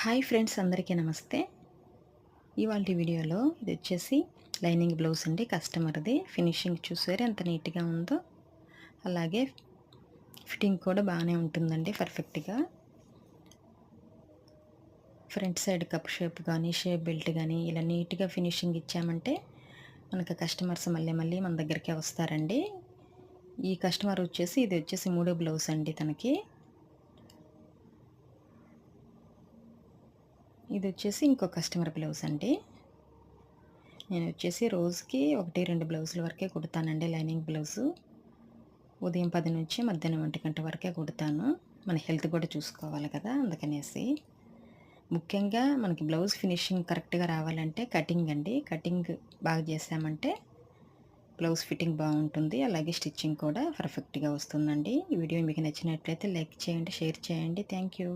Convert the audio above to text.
Hi friends, అందరికీ నమస్తే. ఇవాల్టి వీడియోలో ఇది వచ్చేసి లైనింగ్ బ్లౌజ్ అండి. కస్టమర్ది ఫినిషింగ్ చూసారు ఎంత నీట్గా ఉందో. అలాగే ఫిట్టింగ్ కూడా బాగానే ఉంటుందండి, పర్ఫెక్ట్గా. ఫ్రంట్ సైడ్ కప్ షేప్ కానీ షేప్ బెల్ట్ కానీ ఇలా నీట్గా ఫినిషింగ్ ఇచ్చామంటే మనకు కస్టమర్స్ మళ్ళీ మళ్ళీ మన దగ్గరికే వస్తారండి. ఈ కస్టమర్ వచ్చేసి ఇది వచ్చేసి మూడో బ్లౌజ్ అండి తనకి. ఇది వచ్చేసి ఇంకో కస్టమర్ బ్లౌజ్ అండి. నేను వచ్చేసి రోజుకి 1, 2 బ్లౌజుల వరకే కుడతానండి లైనింగ్ బ్లౌజు. ఉదయం 10 నుంచి మధ్యాహ్నం 1 గంట వరకే కుడతాను. మన హెల్త్ కూడా చూసుకోవాలి కదా, అందుకనేసి. ముఖ్యంగా మనకి బ్లౌజ్ ఫినిషింగ్ కరెక్ట్గా రావాలంటే కటింగ్ అండి. కటింగ్ బాగా చేసామంటే బ్లౌజ్ ఫిట్టింగ్ బాగుంటుంది. అలాగే స్టిచ్చింగ్ కూడా పర్ఫెక్ట్గా వస్తుందండి. ఈ వీడియో మీకు నచ్చినట్లయితే లైక్ చేయండి, షేర్ చేయండి. Thank you.